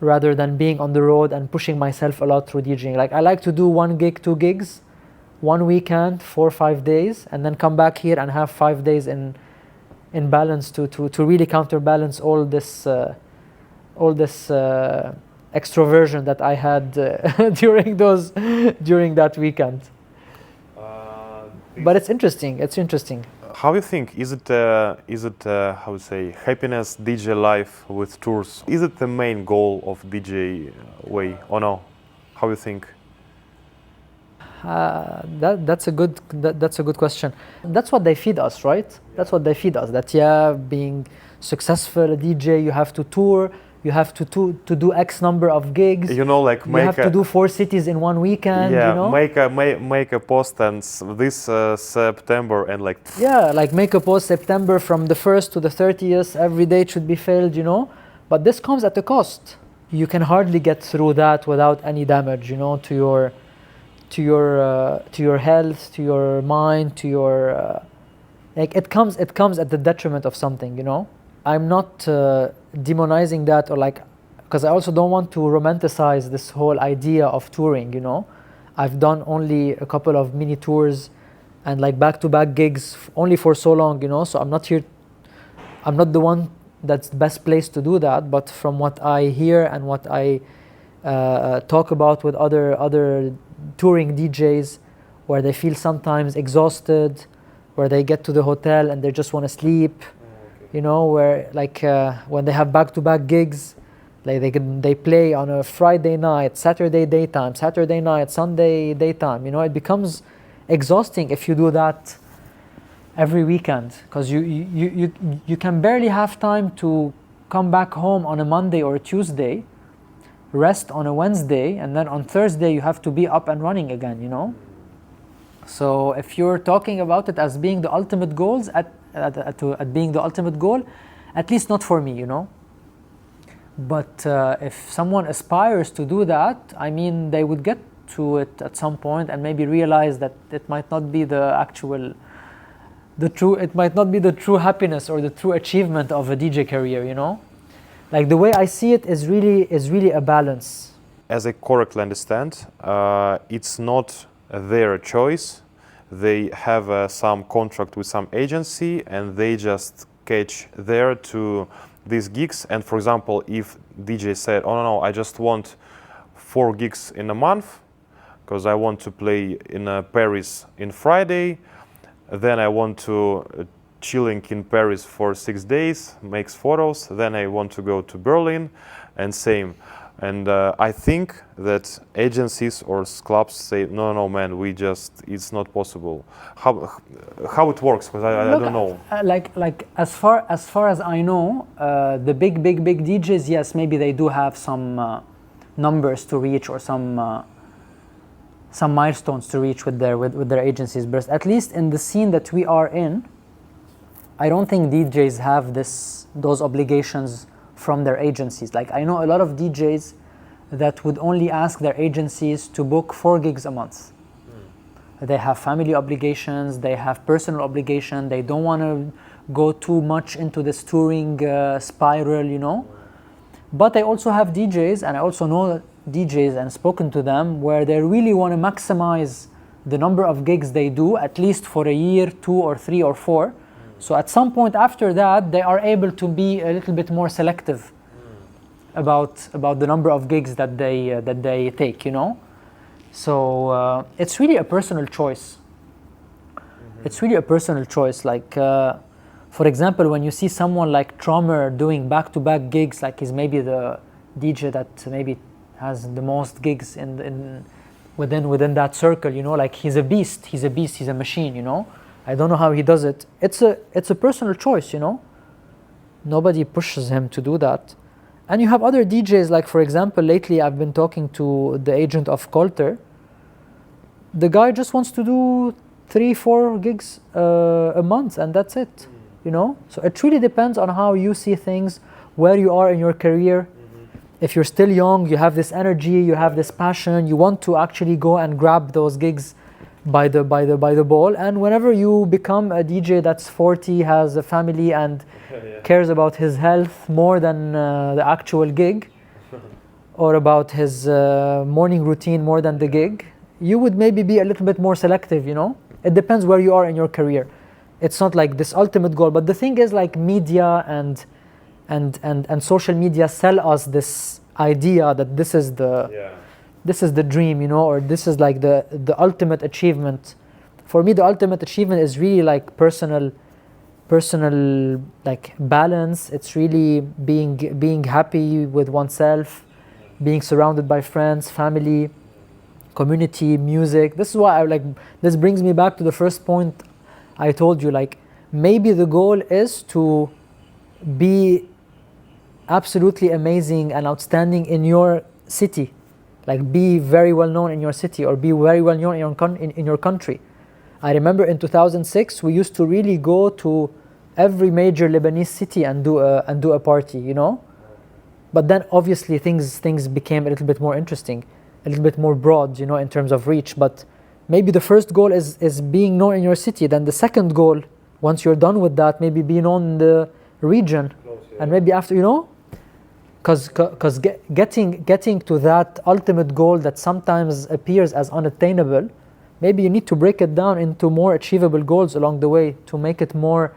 rather than being on the road and pushing myself a lot through DJing. Like I like to do 1 gig, 2 gigs, 1 weekend, 4 or 5 days, and then come back here and have 5 days in balance to really counterbalance all this extroversion that I had during that weekend. But it's interesting. It's interesting. How do you think? Is it how to say happiness DJ life with tours? Is it the main goal of DJ way or no? How do you think? That's a good question. That's what they feed us, right? That's what they feed us. That being successful a DJ, you have to tour. You have to do X number of gigs. You know, like you have to do 4 cities in 1 weekend. Yeah, you know? make a post and this September and like. Yeah, like make a post September from the 1st to the 30th. Every day should be filled, you know. But this comes at a cost. You can hardly get through that without any damage, you know, to your health, to your mind, to your like it comes at the detriment of something, you know. I'm not demonizing that, or like, because I also don't want to romanticize this whole idea of touring, you know. I've done only a couple of mini tours and like back-to-back gigs only for so long, you know, so I'm not the one that's best placed to do that. But from what I hear and what I talk about with other touring DJs, where they feel sometimes exhausted, where they get to the hotel and they just want to sleep. You know, where like when they have back-to-back gigs, like they play on a Friday night, Saturday daytime, Saturday night, Sunday daytime. You know, it becomes exhausting if you do that every weekend, because you can barely have time to come back home on a Monday or a Tuesday, rest on a Wednesday, and then on Thursday you have to be up and running again. You know, so if you're talking about it as being the ultimate goals at being the ultimate goal, at least not for me, you know. But if someone aspires to do that, I mean, they would get to it at some point and maybe realize that it might not be it might not be the true happiness or the true achievement of a DJ career, you know. Like the way I see it is really a balance. As I correctly understand, it's not their choice. They have some contract with some agency and they just catch there to these gigs. And for example, if DJ said, oh no, I just want 4 gigs in a month because I want to play in Paris in Friday, then I want to chilling in Paris for 6 days, makes photos, then I want to go to Berlin, and same. And I think that agencies or clubs say, no, man, it's not possible. How it works? Because I don't know. Like as far as I know, the big DJs, yes, maybe they do have some numbers to reach or some milestones to reach with their agencies. But at least in the scene that we are in, I don't think DJs have those obligations from their agencies. Like I know a lot of DJs that would only ask their agencies to book 4 gigs a month. They have family obligations, they have personal obligation, they don't want to go too much into this touring spiral, you know. But I also have DJs, and I also know DJs and spoken to them, where they really want to maximize the number of gigs they do, at least for a year, 2 or 3 or 4. So at some point after that, they are able to be a little bit more selective about the number of gigs that they take, you know. So it's really a personal choice. It's really a personal choice. Like, for example, when you see someone like Trommer doing back-to-back gigs, like he's maybe the DJ that maybe has the most gigs within that circle, you know. Like he's a beast. He's a machine, you know. I don't know how he does it. It's a personal choice, you know. Nobody pushes him to do that. And you have other DJs, like for example, lately I've been talking to the agent of Coulter. The guy just wants to do 3-4 gigs a month, and that's it, you know. So it really depends on how you see things, where you are in your career. If you're still young, you have this energy, you have this passion, you want to actually go and grab those gigs by the ball. And whenever you become a DJ that's 40, has a family, and cares about his health more than the actual gig, or about his morning routine more than the gig, you would maybe be a little bit more selective, you know. It depends where you are in your career. It's not like this ultimate goal, but the thing is, like, media and social media sell us this idea that this is the dream, you know, or this is like the ultimate achievement. For me, the ultimate achievement is really like personal like balance. It's really being happy with oneself, being surrounded by friends, family, community, music. This is why this brings me back to the first point I told you. Like, maybe the goal is to be absolutely amazing and outstanding in your city, like be very well known in your city, or be very well known in your country. I remember in 2006 we used to really go to every major Lebanese city and do a party, you know. But then obviously things became a little bit more interesting, a little bit more broad, you know, in terms of reach. But maybe the first goal is being known in your city. Then the second goal, once you're done with that, maybe be known in the region, and maybe after, you know, because getting to that ultimate goal that sometimes appears as unattainable, maybe you need to break it down into more achievable goals along the way to make it more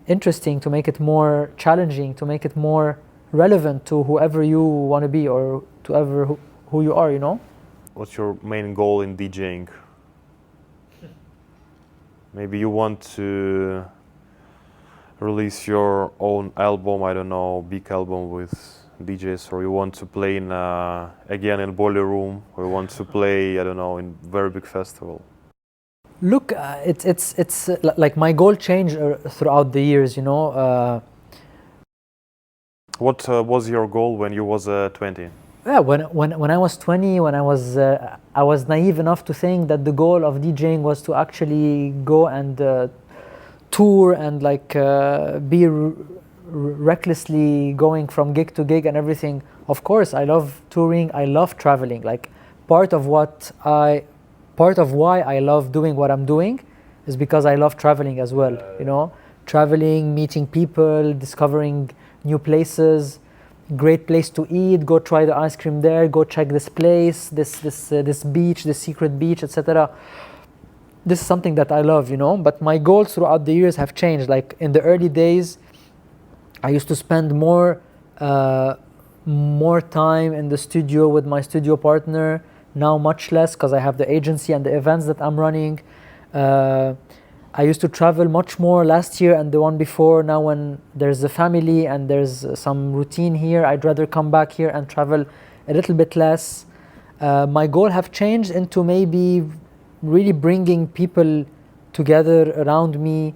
interesting, to make it more challenging, to make it more relevant to whoever you want to be, or to who you are, you know. What's your main goal in DJing? Maybe you want to release your own album, I don't know, big album with DJs, or you want to play again in Boiler Room, or you want to play, I don't know, in very big festival? Look, it's like my goal changed throughout the years, you know. What was your goal when you was 20? Yeah, when I was 20, when I was naive enough to think that the goal of DJing was to actually go and tour and like be recklessly going from gig to gig and everything. Of course, I love touring. I love traveling. Like part of why I love doing what I'm doing is because I love traveling as well. You know, traveling, meeting people, discovering new places. Great place to eat. Go try the ice cream there. Go check this place, this beach, this secret beach, etc. This is something that I love, you know. But my goals throughout the years have changed. Like in the early days, I used to spend more time in the studio with my studio partner. Now much less, because I have the agency and the events that I'm running. I used to travel much more last year and the one before. Now when there's a family and there's some routine here, I'd rather come back here and travel a little bit less. My goal have changed into maybe really bringing people together around me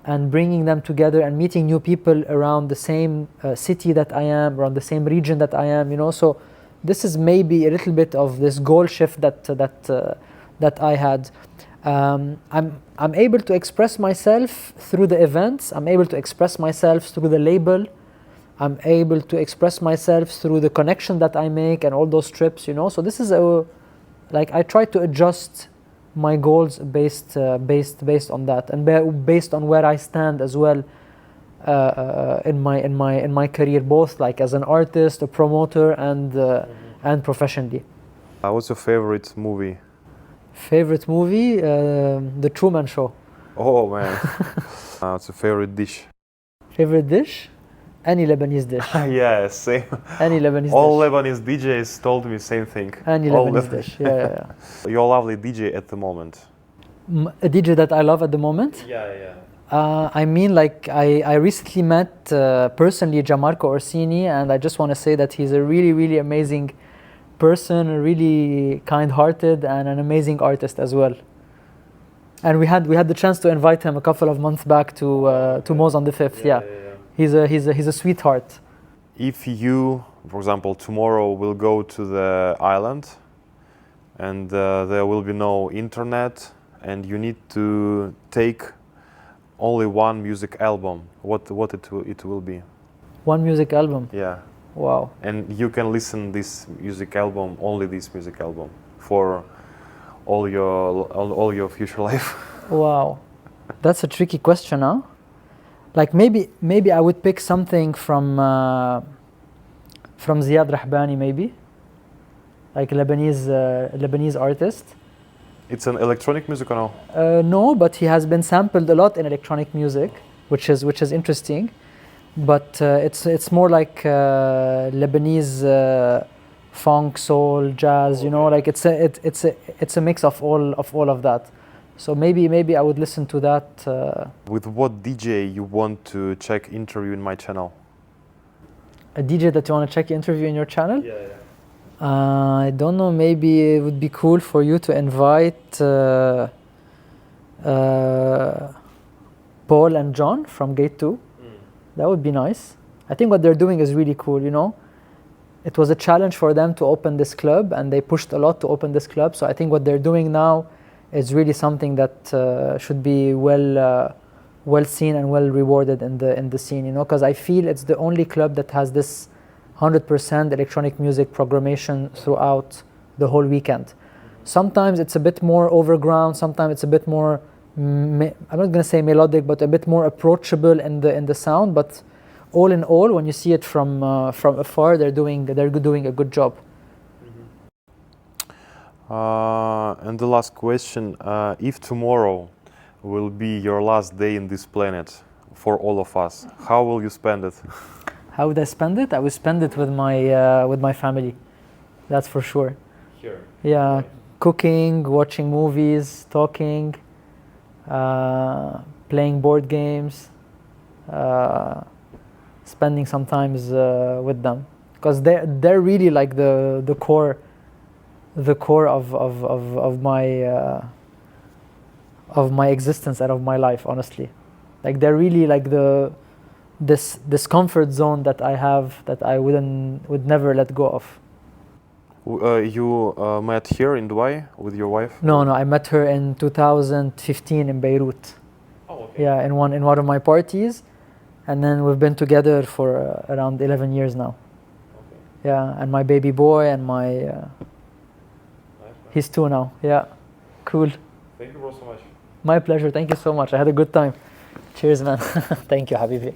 and bringing them together and meeting new people around the same city that I am, around the same region that I am, you know. So this is maybe a little bit of this goal shift that I had. I'm able to express myself through the events. I'm able to express myself through the label. I'm able to express myself through the connection that I make and all those trips, you know. So this is like I try to adjust my goals based on that, and based on where I stand as well in my career, both like as an artist, a promoter, and professionally. What's your favorite movie? Favorite movie, The Truman Show. Oh man. What's your favorite dish? Favorite dish? Any Lebanese dish. Yeah, same. Any Lebanese All dish. Lebanese DJs told me same thing. Any All Lebanese dish. Yeah. You're a lovely DJ at the moment. A DJ that I love at the moment. Yeah. I mean, like I recently met personally Gianmarco Orsini, and I just want to say that he's a really, really amazing person, really kind-hearted, and an amazing artist as well. And we had the chance to invite him a couple of months back to Moz on the 5th. Yeah. He's a sweetheart. If you, for example, tomorrow will go to the island and there will be no internet and you need to take only one music album, what it will be? One music album? Yeah. Wow. And you can listen this music album, only this music album, for all your future life. Wow. That's a tricky question, huh? Like maybe I would pick something from Ziad Rahbani, maybe, like Lebanese artist. It's an electronic music or no? No, but he has been sampled a lot in electronic music, which is interesting. But it's more like Lebanese funk, soul, jazz. You know, like it's a mix of all of that. So maybe I would listen to that. With what DJ you want to check interview in my channel? A DJ that you want to check interview in your channel? Yeah. I don't know. Maybe it would be cool for you to invite Paul and John from Gate 2. That would be nice. I think what they're doing is really cool, you know. It was a challenge for them to open this club, and they pushed a lot to open this club. So I think what they're doing now is really something that should be well seen and well rewarded in the scene, you know, because I feel it's the only club that has this 100% electronic music programmation throughout the whole weekend. Sometimes it's a bit more overground, sometimes it's a bit more I'm not going to say melodic, but a bit more approachable in the sound. But all in all, when you see it from afar, they're doing a good job. And the last question: if tomorrow will be your last day in this planet for all of us, how will you spend it? How would I spend it? I would spend it with my family. That's for sure. Sure. Yeah, Right. Cooking, watching movies, talking. Playing board games, spending some times with them, because they're really like the core of my existence and of my life, honestly. Like they're really like this comfort zone that I have, that I would never let go of. You met here in Dubai with your wife? No, I met her in 2015 in Beirut. Oh, okay. Yeah, in one of my parties, and then we've been together for around 11 years now. Okay. Yeah, and my baby boy and my Nice. he's 2 now. Yeah, cool. Thank you bro so much. My pleasure. Thank you so much. I had a good time. Cheers, man. Thank you, Habibi.